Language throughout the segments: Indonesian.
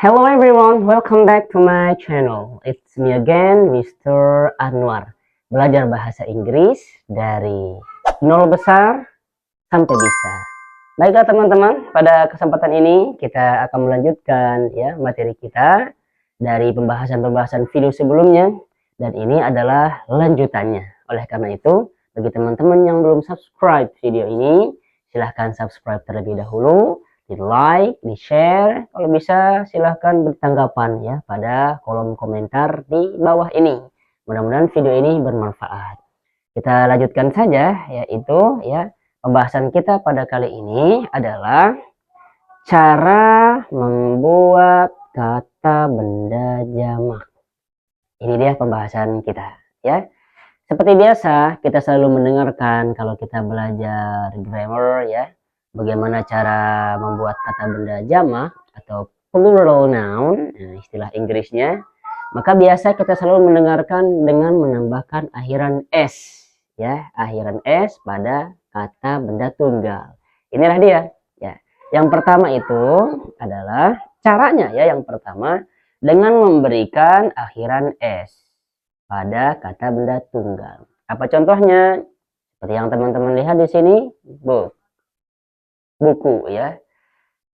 Hello everyone, welcome back to my channel. It's me again, Mr. Anwar. Belajar bahasa Inggris dari nol besar sampai bisa. Baiklah teman-teman, pada kesempatan ini kita akan melanjutkan ya materi kita dari pembahasan-pembahasan video sebelumnya, dan ini adalah lanjutannya. Oleh karena itu, bagi teman-teman yang belum subscribe video ini, silahkan subscribe terlebih dahulu, di like, di share, kalau bisa silahkan bertanggapan ya pada kolom komentar di bawah ini. Mudah-mudahan video ini bermanfaat. Kita lanjutkan saja, yaitu ya pembahasan kita pada kali ini adalah cara membuat kata benda jamak. Ini dia pembahasan kita ya. Seperti biasa, kita selalu mendengarkan kalau kita belajar grammar ya, bagaimana cara membuat kata benda jamak atau plural noun, istilah Inggrisnya. Maka biasa kita selalu mendengarkan dengan menambahkan akhiran s ya, akhiran s pada kata benda tunggal. Inilah dia ya. Yang pertama itu adalah caranya ya, yang pertama dengan memberikan akhiran s pada kata benda tunggal. Apa contohnya? Seperti yang teman-teman lihat di sini, buku ya.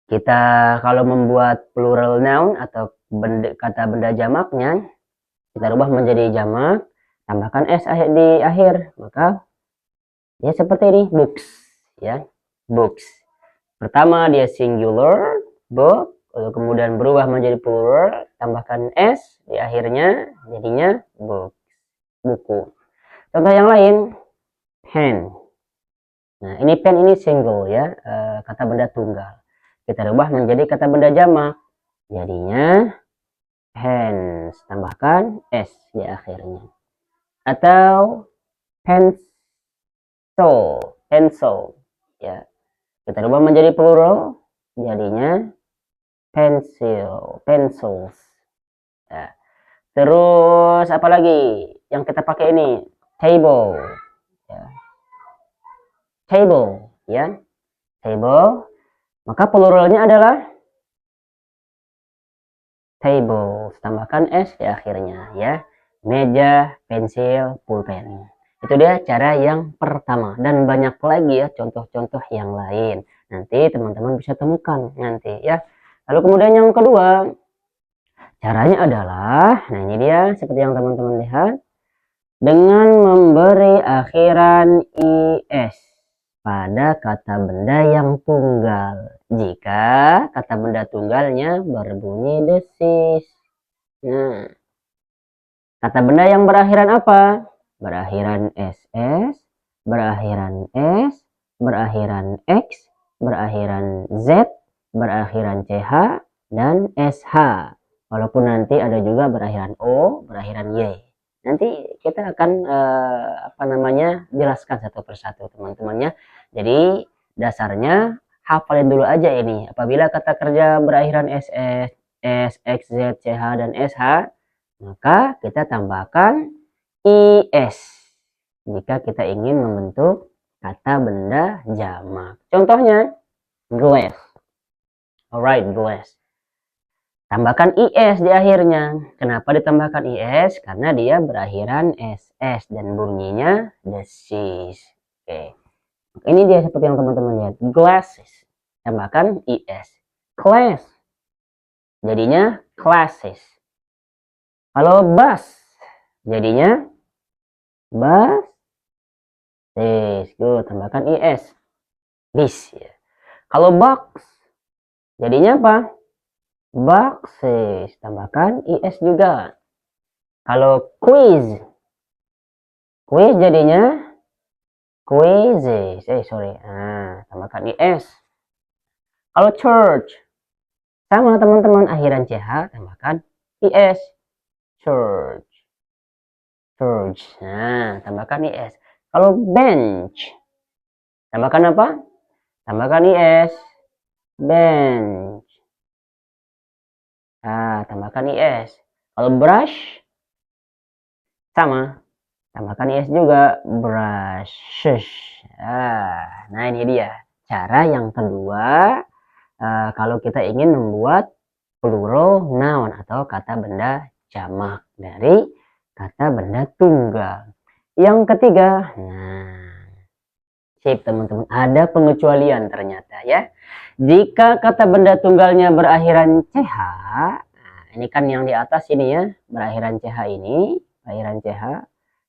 Kita kalau membuat plural noun atau kata benda jamaknya, kita rubah menjadi jamak, tambahkan s di akhir, maka ya seperti ini, books ya, books. Pertama dia singular, book, lalu kemudian berubah menjadi plural, tambahkan s di akhirnya, jadinya book, buku. Contoh yang lain, pen. Nah ini pen, ini single ya, kata benda tunggal. Kita rubah menjadi kata benda jamak, jadinya hands, tambahkan s di akhirnya. Atau pencil, pencil ya, kita rubah menjadi plural, jadinya pencil, pencils ya. Terus apalagi yang kita pakai ini, table ya, table ya, table, maka pluralnya adalah tables, tambahkan s di akhirnya ya, meja, pensil, pulpen. Itu dia cara yang pertama, dan banyak lagi ya contoh-contoh yang lain, nanti teman-teman bisa temukan nanti ya. Lalu kemudian yang kedua, caranya adalah, nah ini dia seperti yang teman-teman lihat, dengan memberi akhiran is pada kata benda yang tunggal jika kata benda tunggalnya berbunyi desis. Nah, kata benda yang berakhiran apa? Berakhiran ss, berakhiran s, berakhiran x, berakhiran z, berakhiran ch, dan sh. Walaupun nanti ada juga berakhiran o, berakhiran y. Nanti kita akan jelaskan satu persatu teman-temannya. Jadi dasarnya hafalin dulu aja ini. Apabila kata kerja berakhiran ss, s, x, z, ch, dan sh, maka kita tambahkan is jika kita ingin membentuk kata benda jamak. Contohnya glass. Alright, glass. Tambahkan is di akhirnya. Kenapa ditambahkan is? Karena dia berakhiran ss dan bunyinya desis. Oke. Ini dia seperti yang teman-teman lihat. Glasses. Tambahkan is. Class. Jadinya classes. Kalau bus, jadinya bus. Good. Tambahkan is. Bis. Ya. Kalau box, jadinya apa? Boxes, tambahkan is juga. Kalau quiz, quiz jadinya quizzes. Tambahkan is. Kalau church, sama teman-teman, akhiran ch, tambahkan is. Church, church. Nah, tambahkan is. Kalau bench, tambahkan apa? Tambahkan is. Bench. Tambahkan is. Kalau brush, sama, tambahkan is juga, brushes. Nah ini dia cara yang kedua, kalau kita ingin membuat plural noun atau kata benda jamak dari kata benda tunggal. Yang ketiga, sip teman-teman, ada pengecualian ternyata ya. Jika kata benda tunggalnya berakhiran ch, ini kan yang di atas ini ya, berakhiran ch ini, berakhiran ch,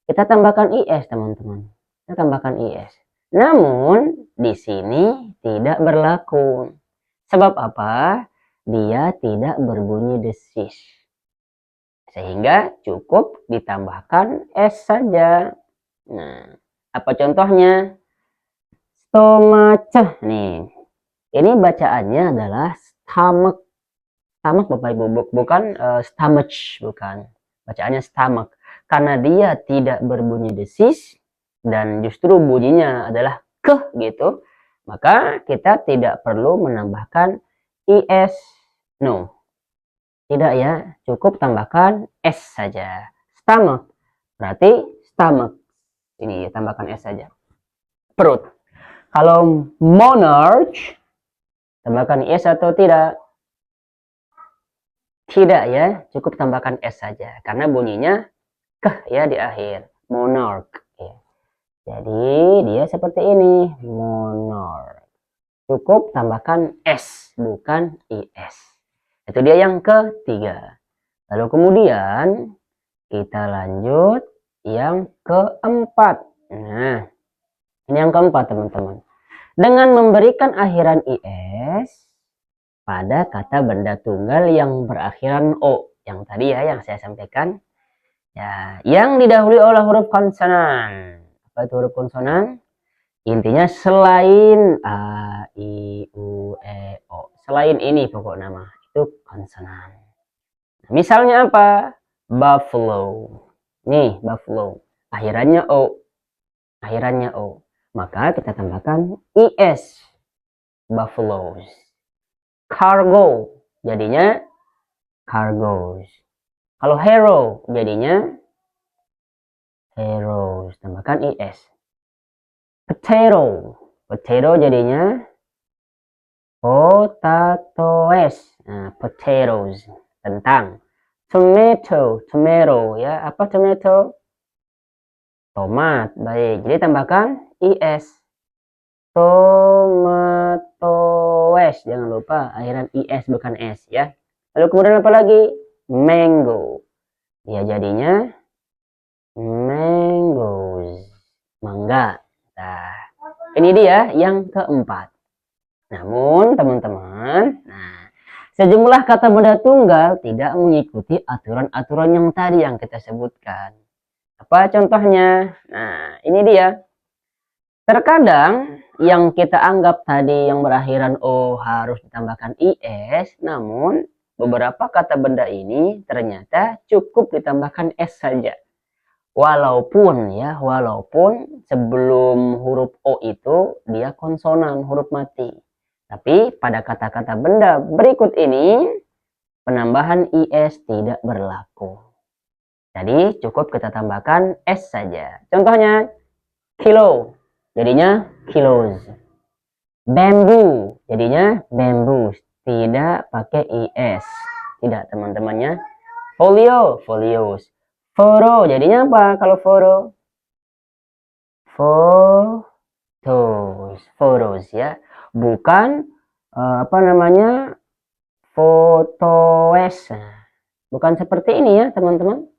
kita tambahkan is teman-teman. Kita tambahkan is. Namun di sini tidak berlaku. Sebab apa? Dia tidak berbunyi desis. Sehingga cukup ditambahkan s saja. Nah, apa contohnya? Stomach. Nih. Ini bacaannya adalah stomach. Stomach Bapak Ibu, bukan stomach, bukan. Bacaannya stomach. Karena dia tidak berbunyi desis dan justru bunyinya adalah ke gitu, maka kita tidak perlu menambahkan is. No. Tidak ya, cukup tambahkan s saja. Stomach. Berarti stomach. Ini tambahkan s saja. Perut. Kalau monarch, tambahkan is atau tidak? Tidak ya, cukup tambahkan s saja. Karena bunyinya keh ya di akhir. Monarch. Ya. Jadi dia seperti ini. Monarch. Cukup tambahkan s, bukan is. Itu dia yang ketiga. Lalu kemudian kita lanjut yang keempat. Nah, ini yang keempat teman-teman. Dengan memberikan akhiran is pada kata benda tunggal yang berakhiran o. Yang tadi ya yang saya sampaikan. Ya, yang didahului oleh huruf konsonan. Apa itu huruf konsonan? Intinya selain a, i, u, e, o. Selain ini pokok nama. Itu konsonan. Misalnya apa? Buffalo. Nih, buffalo. Akhirannya o. Akhirannya o. Maka kita tambahkan is. Buffaloes. Cargo. Jadinya cargoes. Kalau hero jadinya heroes. Tambahkan is. Potato. Potato jadinya potatoes. Nah, potatoes. Kentang. Tomato. Tomato. Ya, apa tomato? Tomat. Baik. Jadi tambahkan is. Tomatoes. Jangan lupa akhiran is bukan s ya. Lalu kemudian apa lagi? Mango. Ya jadinya mangoes. Mangga. Nah, ini dia yang keempat. Namun teman-teman, sejumlah kata benda tunggal tidak mengikuti aturan-aturan yang tadi yang kita sebutkan. Apa contohnya? Nah, ini dia. Terkadang yang kita anggap tadi yang berakhiran o harus ditambahkan is, namun beberapa kata benda ini ternyata cukup ditambahkan s saja. Walaupun sebelum huruf o itu dia konsonan, huruf mati. Tapi pada kata-kata benda berikut ini penambahan is tidak berlaku. Jadi cukup kita tambahkan s saja. Contohnya kilo. Jadinya kilos. Bambu. Jadinya bambus. Tidak pakai is. Tidak teman-temannya. Folio. Folios. Foro. Jadinya apa kalau foro? Fotos. Fotos ya. Bukan fotoes. Bukan seperti ini ya teman-teman.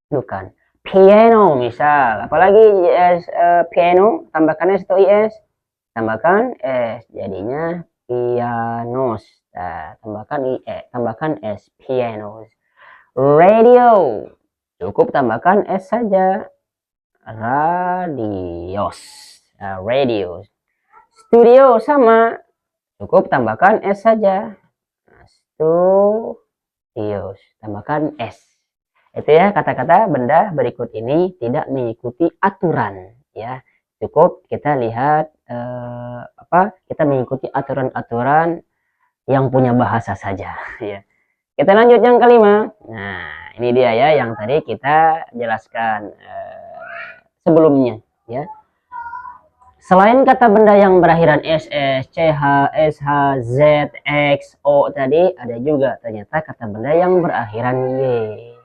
Bukan. Piano misal, apalagi piano tambahkan s atau is, tambahkan s, jadinya pianos. Nah, tambahkan s, pianos. Radio, cukup tambahkan s saja, radios. Radios. Studio sama, cukup tambahkan s saja, studios. Tambahkan s. Itu ya kata-kata benda berikut ini tidak mengikuti aturan ya. Cukup kita lihat kita mengikuti aturan-aturan yang punya bahasa saja ya. Kita lanjut yang kelima. Nah, ini dia ya yang tadi kita jelaskan sebelumnya ya. Selain kata benda yang berakhiran SS, CH, SH, Z, X, O tadi, ada juga ternyata kata benda yang berakhiran Y.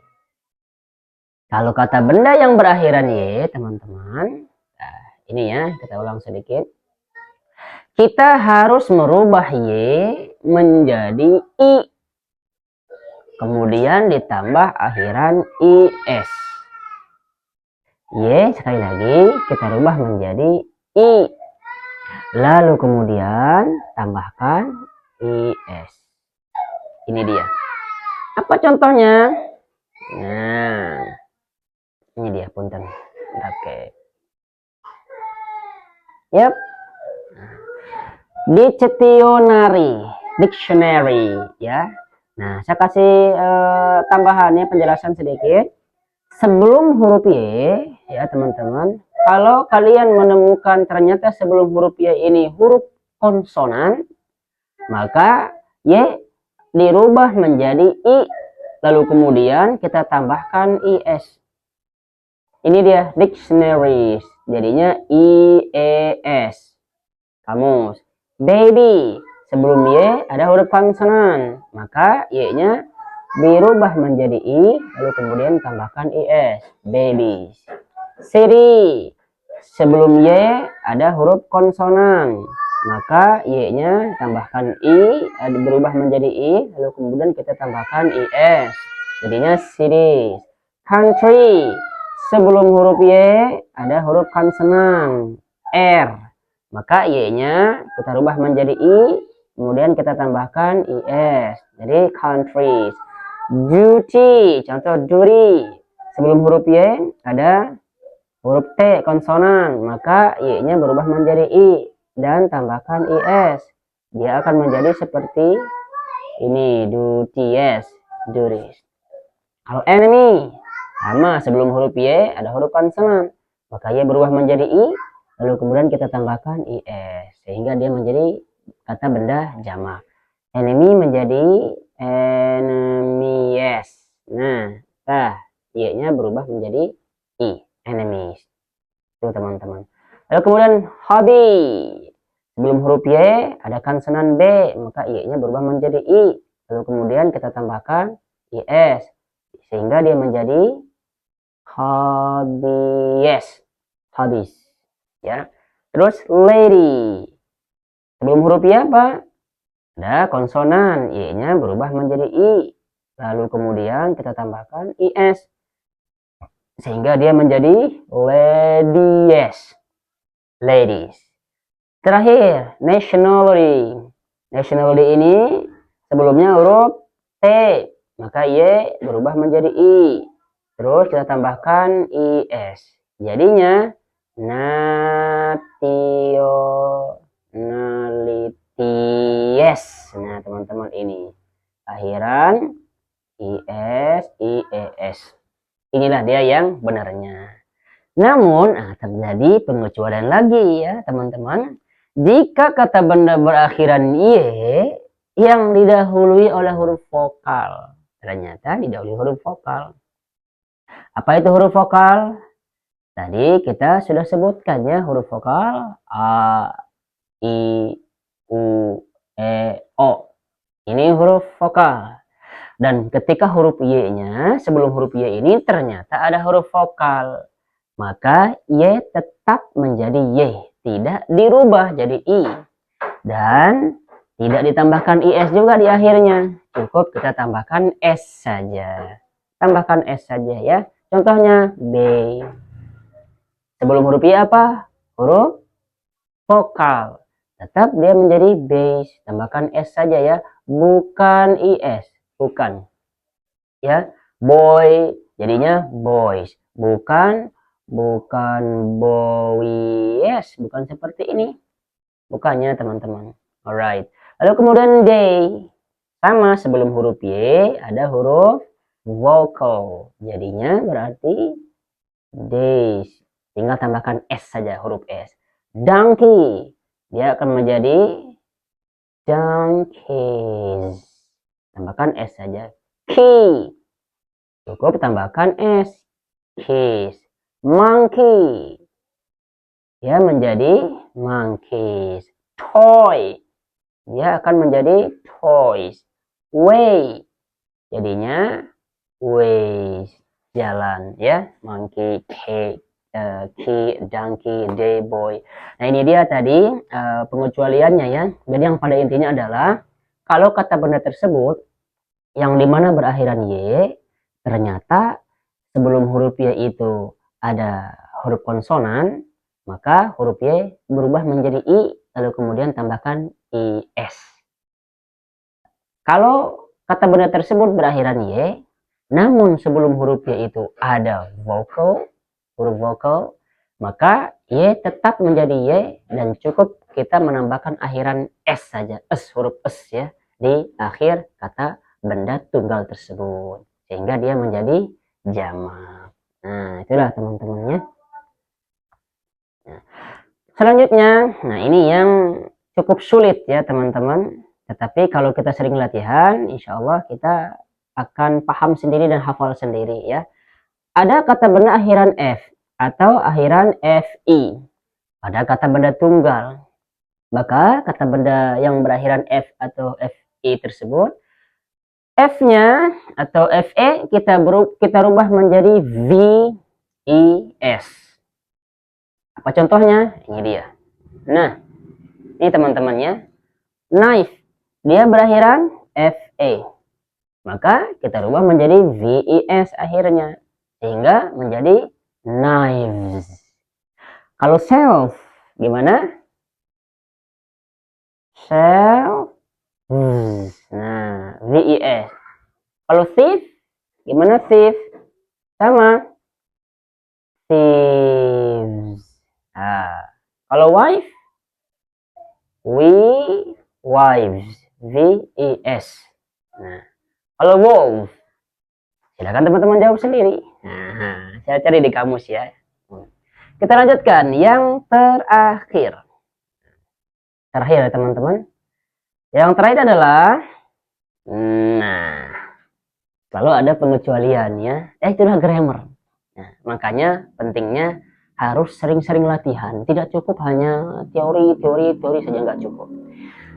Kalau kata benda yang berakhiran Y, teman-teman, nah ini ya, kita ulang sedikit. Kita harus merubah Y menjadi I. Kemudian ditambah akhiran IS. Y sekali lagi kita rubah menjadi I. Lalu kemudian tambahkan IS. Ini dia. Apa contohnya? Nah, ini dia punten. Oke. Yap. Dictionary ya. Nah, saya kasih tambahannya penjelasan sedikit. Sebelum huruf Y ya teman-teman, kalau kalian menemukan ternyata sebelum huruf Y ini huruf konsonan, maka Y dirubah menjadi I, lalu kemudian kita tambahkan IS. Ini dia dictionaries, jadinya IES. Kamus. Baby, sebelum Y ada huruf konsonan, maka Y-nya dirubah menjadi I, lalu kemudian tambahkan IS. Babies. City, sebelum Y ada huruf konsonan, maka Y-nya tambahkan I, berubah menjadi I, lalu kemudian kita tambahkan IS. Jadinya cities. Country, sebelum huruf Y ada huruf konsonan, R, maka Y-nya kita rubah menjadi I, kemudian kita tambahkan IS. Jadi countries. Duty, contoh duty, sebelum huruf Y ada huruf T konsonan, maka Y-nya berubah menjadi I dan tambahkan IS. Dia akan menjadi seperti ini, duties, duties. Kalau enemy, sama, sebelum huruf Y ada huruf konsonan, maka Y berubah menjadi I, lalu kemudian kita tambahkan IS, sehingga dia menjadi kata benda jamak. Enemy menjadi enemies. Nah, Y-nya berubah menjadi I, enemies. Itu teman-teman. Lalu kemudian hobby. Sebelum huruf Y ada konsonan B, maka Y-nya berubah menjadi I. Lalu kemudian kita tambahkan IS, sehingga dia menjadi hobbies. Hobbies. Ya. Terus lady. Sebelum huruf Y apa? Ada konsonan, Y-nya berubah menjadi I. Lalu kemudian kita tambahkan IS, sehingga dia menjadi ladies. Ladies. Terakhir, nationality. Nationality ini sebelumnya huruf T, maka Y berubah menjadi I. Terus kita tambahkan IS. Jadinya nationalities. Nah, teman-teman, ini akhiran IS, IES. Inilah dia yang benarnya. Namun, terjadi pengecualian lagi ya, teman-teman. Jika kata benda berakhiran Y yang didahului oleh huruf vokal. Ternyata didahului huruf vokal. Apa itu huruf vokal? Tadi kita sudah sebutkannya huruf vokal A, I, U, E, O. Ini huruf vokal. Dan ketika huruf Y-nya, sebelum huruf Y ini ternyata ada huruf vokal, maka Y tetap menjadi Y, tidak dirubah jadi I. Dan tidak ditambahkan IS juga di akhirnya. Cukup kita tambahkan S saja. Tambahkan S saja ya. Contohnya B. Sebelum huruf Y apa? Huruf vokal. Tetap dia menjadi base. Tambahkan S saja ya. Bukan IS. Bukan. Ya. Boy. Jadinya boys. Bukan boys. Bukan seperti ini. Bukannya teman-teman. Alright. Lalu kemudian day. Sama, sebelum huruf Y ada huruf vokal. Jadinya berarti days. Tinggal tambahkan S saja, huruf S. Donkey. Dia akan menjadi donkeys. Tambahkan S saja. Key. Cukup tambahkan S. Keys. Monkey. dia menjadi monkeys. Toy, dia akan menjadi toys. Way, jadinya ways, jalan ya. Monkey, cake, key, donkey, day, boy. Nah ini dia tadi pengecualiannya ya. Jadi yang pada intinya adalah kalau kata benda tersebut yang dimana berakhiran y, ternyata sebelum huruf y itu ada huruf konsonan, maka huruf y berubah menjadi i, lalu kemudian tambahkan is. Kalau kata benda tersebut berakhiran y, namun sebelum huruf y itu ada vokal, huruf vokal, maka y tetap menjadi y dan cukup kita menambahkan akhiran s saja, huruf s ya, di akhir kata benda tunggal tersebut, sehingga dia menjadi jamak. Nah, itulah teman-temannya. Nah, selanjutnya, nah ini yang cukup sulit ya teman-teman. Tetapi kalau kita sering latihan, insya Allah kita akan paham sendiri dan hafal sendiri ya. Ada kata benda akhiran F atau akhiran FI pada kata benda tunggal. Maka kata benda yang berakhiran F atau FI tersebut, F-nya atau FE kita rubah menjadi VIS. Apa contohnya? Ini dia. Nah, ini teman-temannya. Knife, dia berakhiran FE. Maka kita rubah menjadi VIS akhirnya. Sehingga menjadi knives. Kalau self, gimana? Self. Nah, VIS. Kalau thief, gimana thief? Sama. Thieves. Nah, kalau wife, wives. VES. Nah, kalau wolf, silakan teman-teman jawab sendiri. Nah, saya cari di kamus ya. Kita lanjutkan yang terakhir. Terakhir ya teman-teman. Yang terakhir adalah, nah, lalu ada pengecualian ya. Itulah grammar. Nah, makanya pentingnya harus sering-sering latihan. Tidak cukup hanya teori saja, nggak cukup.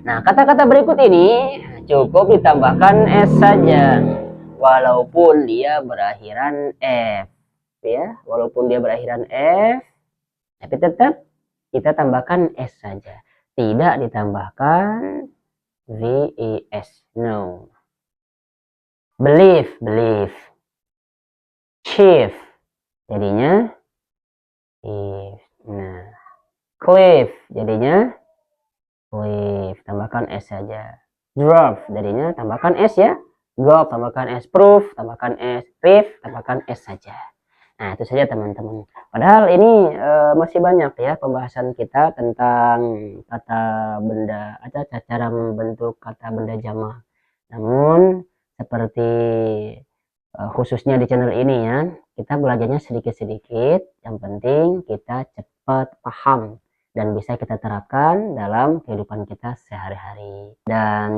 Nah, kata-kata berikut ini cukup ditambahkan s saja, walaupun dia berakhiran f, ya. Walaupun dia berakhiran f, tapi tetap kita tambahkan s saja. Tidak ditambahkan ves. No. Believe. Chief, jadinya if. Nah, cliff jadinya cliff, tambahkan s saja. Drop jadinya tambahkan s ya. Drop tambahkan s. Proof tambahkan s. Proof tambahkan s saja. Nah, itu saja teman-teman. Padahal ini masih banyak ya pembahasan kita tentang kata benda atau cara membentuk kata benda jamak. Namun seperti khususnya di channel ini ya, kita belajarnya sedikit-sedikit. Yang penting kita cepat paham dan bisa kita terapkan dalam kehidupan kita sehari-hari. Dan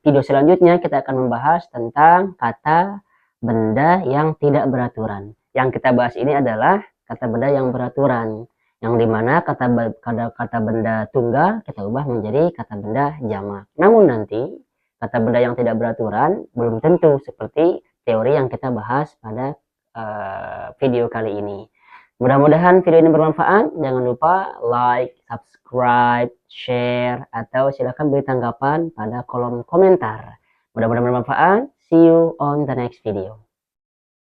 video selanjutnya kita akan membahas tentang kata benda yang tidak beraturan. Yang kita bahas ini adalah kata benda yang beraturan, yang dimana kata benda tunggal kita ubah menjadi kata benda jamak. Namun nanti kata benda yang tidak beraturan belum tentu seperti teori yang kita bahas pada video kali ini. Mudah-mudahan video ini bermanfaat. Jangan lupa like, subscribe, share, atau silakan beri tanggapan pada kolom komentar. Mudah-mudahan bermanfaat. See you on the next video.